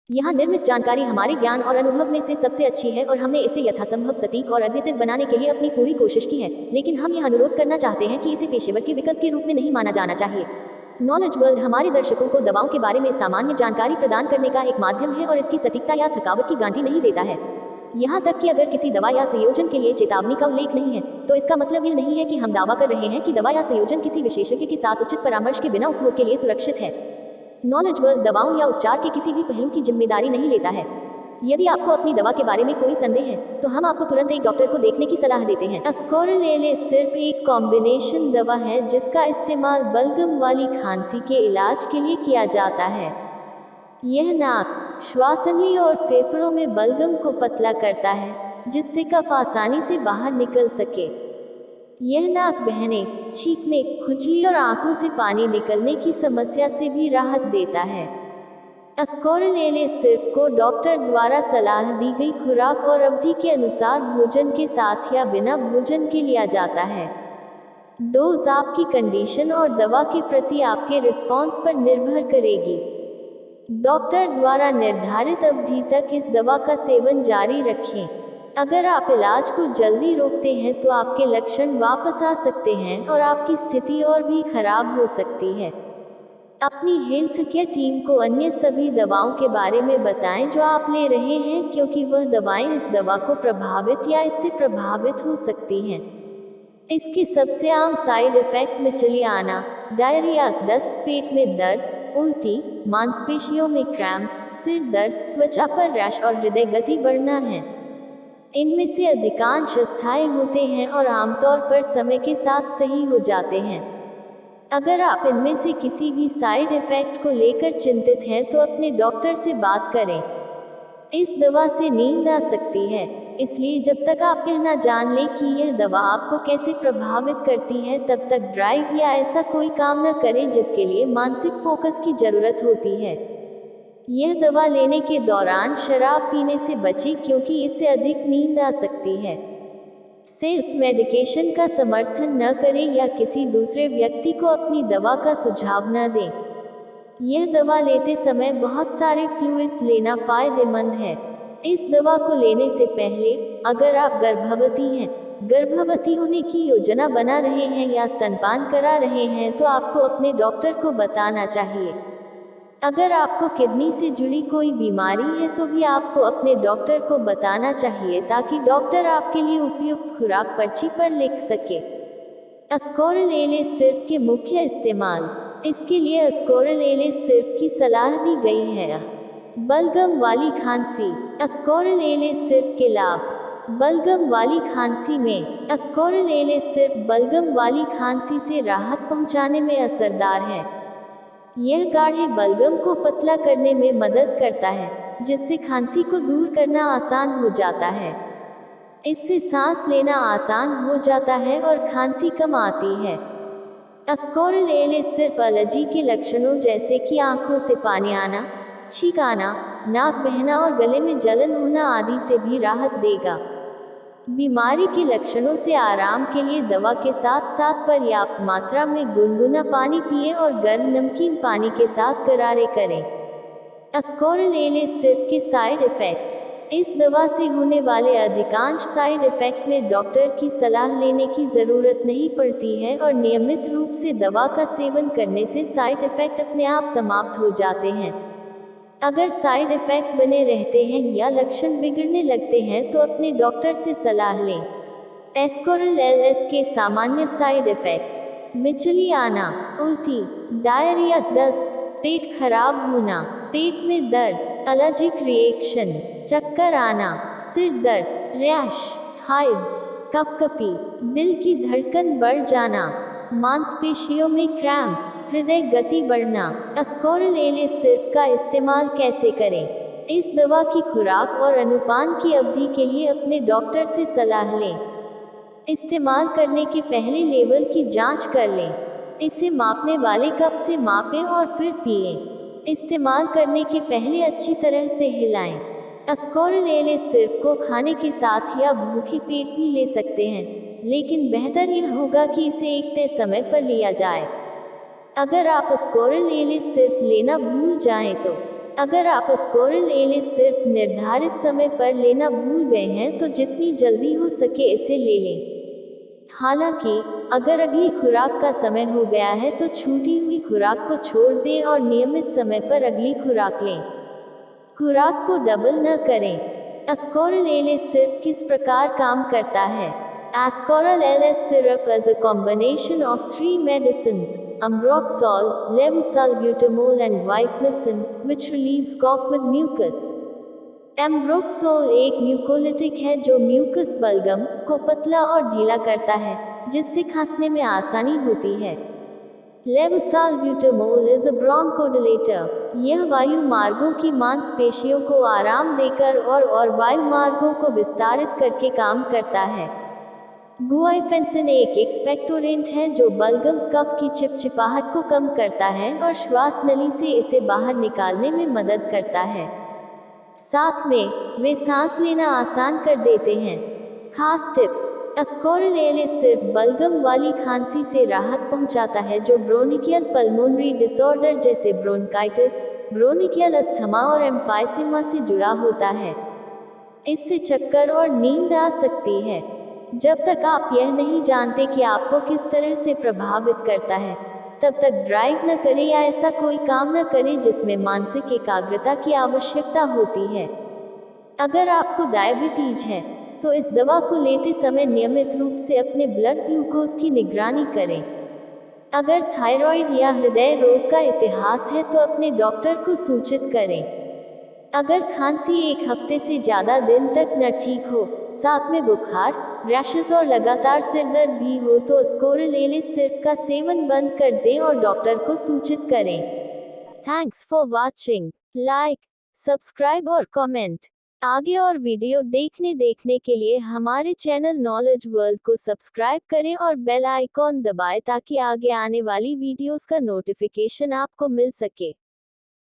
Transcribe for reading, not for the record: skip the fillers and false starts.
यहाँ निर्मित जानकारी हमारे ज्ञान और अनुभव में से सबसे अच्छी है और हमने इसे यथासंभव सटीक और अद्वितीय बनाने के लिए अपनी पूरी कोशिश की है, लेकिन हम यह अनुरोध करना चाहते हैं कि इसे पेशेवर के विकल्प के रूप में नहीं माना जाना चाहिए। नॉलेज वर्ल्ड हमारे दर्शकों को दवाओं के बारे में सामान्य जानकारी प्रदान करने का एक माध्यम है और इसकी सटीकता या थकावट की गारंटी नहीं देता है। यहाँ तक कि अगर किसी दवा या संयोजन के लिए चेतावनी का उल्लेख नहीं है, तो इसका मतलब यह नहीं है कि हम दावा कर रहे हैं कि दवा या संयोजन किसी विशेषज्ञ के साथ उचित परामर्श के बिना उपभोग के लिए सुरक्षित है। नॉलेज वर्ल्ड दवाओं या उपचार के किसी भी पहलू की जिम्मेदारी नहीं लेता है। यदि आपको अपनी दवा के बारे में कोई संदेह है, तो हम आपको तुरंत एक डॉक्टर को देखने की सलाह देते हैं। अस्कोरिल सिर्फ एक कॉम्बिनेशन दवा है जिसका इस्तेमाल बलगम वाली खांसी के इलाज के लिए किया जाता है। यह नाक, श्वासनली और फेफड़ों में बलगम को पतला करता है, जिससे कफ आसानी से बाहर निकल सके। यह नाक बहने, छींकने, खुजली और आंखों से पानी निकलने की समस्या से भी राहत देता है। अस्कोरिल सिर्फ को डॉक्टर द्वारा सलाह दी गई खुराक और अवधि के अनुसार भोजन के साथ या बिना भोजन के लिया जाता है। डोज आपकी कंडीशन और दवा के प्रति आपके रिस्पॉन्स पर निर्भर करेगी। डॉक्टर द्वारा निर्धारित अवधि तक इस दवा का सेवन जारी रखें। अगर आप इलाज को जल्दी रोकते हैं तो आपके लक्षण वापस आ सकते हैं और आपकी स्थिति और भी खराब हो सकती है। अपनी हेल्थ केयर टीम को अन्य सभी दवाओं के बारे में बताएं जो आप ले रहे हैं, क्योंकि वह दवाएं इस दवा को प्रभावित या इससे प्रभावित हो सकती हैं। इसके सबसे आम साइड इफेक्ट मिचली आना, डायरिया, दस्त, पेट में दर्द, उल्टी, मांसपेशियों में क्रैम्प, सिर दर्द, त्वचा पर रैश और हृदय गति बढ़ना है। इनमें से अधिकांश अस्थायी होते हैं और आमतौर पर समय के साथ सही हो जाते हैं। अगर आप इनमें से किसी भी साइड इफेक्ट को लेकर चिंतित हैं तो अपने डॉक्टर से बात करें। इस दवा से नींद आ सकती है, इसलिए जब तक आप यह ना जान लें कि यह दवा आपको कैसे प्रभावित करती है, तब तक ड्राइव या ऐसा कोई काम न करें जिसके लिए मानसिक फोकस की जरूरत होती है। यह दवा लेने के दौरान शराब पीने से बचें क्योंकि इससे अधिक नींद आ सकती है। सेल्फ मेडिकेशन का समर्थन न करें या किसी दूसरे व्यक्ति को अपनी दवा का सुझाव न दें। यह दवा लेते समय बहुत सारे फ्लूइड्स लेना फायदेमंद है। इस दवा को लेने से पहले, अगर आप गर्भवती हैं, गर्भवती होने की योजना बना रहे हैं या स्तनपान करा रहे हैं तो आपको अपने डॉक्टर को बताना चाहिए। अगर आपको किडनी से जुड़ी कोई बीमारी है तो भी आपको अपने डॉक्टर को बताना चाहिए ताकि डॉक्टर आपके लिए उपयुक्त खुराक पर्ची पर लिख सके। अस्कोरिल सिरप के मुख्य इस्तेमाल। इसके लिए अस्कोरिल सिरप की सलाह दी गई है। बलगम वाली खांसी। अस्कोरिल सिरप के लाभ। बलगम वाली खांसी में अस्कोरिल सिरप बलगम वाली खांसी से राहत पहुंचाने में असरदार है। यह गाढ़े बलगम को पतला करने में मदद करता है, जिससे खांसी को दूर करना आसान हो जाता है। इससे सांस लेना आसान हो जाता है और खांसी कम आती है। अस्कोरिल सिर्फ एलर्जी के लक्षणों जैसे कि आंखों से पानी आना, छींक आना, नाक बहना और गले में जलन होना आदि से भी राहत देगा। बीमारी के लक्षणों से आराम के लिए दवा के साथ साथ पर्याप्त मात्रा में गुनगुना पानी पिएं और गर्म नमकीन पानी के साथ गरारे करें। अस्कोरिल सिरप के साइड इफेक्ट। इस दवा से होने वाले अधिकांश साइड इफेक्ट में डॉक्टर की सलाह लेने की ज़रूरत नहीं पड़ती है और नियमित रूप से दवा का सेवन करने से साइड इफेक्ट अपने आप समाप्त हो जाते हैं। अगर साइड इफेक्ट बने रहते हैं या लक्षण बिगड़ने लगते हैं तो अपने डॉक्टर से सलाह लें। अस्कोरिल के सामान्य साइड इफेक्ट: मिचली आना, उल्टी, डायरिया, दस्त, पेट खराब होना, पेट में दर्द, एलर्जिक रिएक्शन, चक्कर आना, सिर दर्द, रैश, हाइव्स, कपकपी, दिल की धड़कन बढ़ जाना, मांसपेशियों में क्रैम्प, हृदय गति बढ़ना। अस्कोरिल सिरप का इस्तेमाल कैसे करें? इस दवा की खुराक और अनुपान की अवधि के लिए अपने डॉक्टर से सलाह लें। इस्तेमाल करने के पहले लेवल की जांच कर लें। इसे मापने वाले कप से मापें और फिर पिएं। इस्तेमाल करने के पहले अच्छी तरह से हिलाएं। अस्कोरिल सिरप को खाने के साथ या भूखे पेट भी ले सकते हैं, लेकिन बेहतर यह होगा कि इसे एक तय समय पर लिया जाए। अगर आप अस्कोरिल सिरप लेना भूल जाएं तो अगर आप अस्कोरिल एलिस सिर्फ निर्धारित समय पर लेना भूल गए हैं तो जितनी जल्दी हो सके इसे ले लें। हालांकि अगर अगली खुराक का समय हो गया है तो छूटी हुई खुराक को छोड़ दें और नियमित समय पर अगली खुराक लें। खुराक को डबल न करें। अस्कोरिल एलिस सिरप किस प्रकार काम करता है? Ascoril LS syrup is a combination of three medicines, Ambroxol, Levosalbutamol and Guaifenesin, which relieves cough with mucus. Ambroxol एक म्यूकोलिटिक है जो म्यूकस बलगम को पतला और ढीला करता है, जिससे खांसने में आसानी होती है। Levosalbutamol is a bronchodilator. यह वायु मार्गों की मांसपेशियों को आराम देकर और वायु मार्गों को विस्तारित करके काम करता है। गुआइफेंसिन एक एक्सपेक्टोरेंट है जो बलगम कफ की चिपचिपाहट को कम करता है और श्वास नली से इसे बाहर निकालने में मदद करता है। साथ में वे सांस लेना आसान कर देते हैं। खास टिप्स: अस्कोरिल एलिस सिर्फ बलगम वाली खांसी से राहत पहुंचाता है जो ब्रोनिकियल पल्मोनरी डिसऑर्डर जैसे ब्रोंकाइटिस, ब्रोनिकियल अस्थमा और एम्फाइसेमा से जुड़ा होता है। इससे चक्कर और नींद आ सकती है। जब तक आप यह नहीं जानते कि आपको किस तरह से प्रभावित करता है, तब तक ड्राइव न करें या ऐसा कोई काम न करें जिसमें मानसिक एकाग्रता की आवश्यकता होती है। अगर आपको डायबिटीज है, तो इस दवा को लेते समय नियमित रूप से अपने ब्लड ग्लूकोज की निगरानी करें। अगर थायराइड या हृदय रोग का इतिहास है तो अपने डॉक्टर को सूचित करें। अगर खांसी एक हफ्ते से ज़्यादा दिन तक न ठीक हो, साथ में बुखार, रैशेस और लगातार सिरदर्द भी हो तो अस्कोरिल एलिस सिरप का सेवन बंद कर दें और डॉक्टर को सूचित करें। Thanks for watching. Like, subscribe और कमेंट। आगे और वीडियो देखने के लिए हमारे चैनल नॉलेज वर्ल्ड को सब्सक्राइब करें और बेल आइकॉन दबाएं ताकि आगे आने वाली वीडियोस का नोटिफिकेशन आपको मिल सके।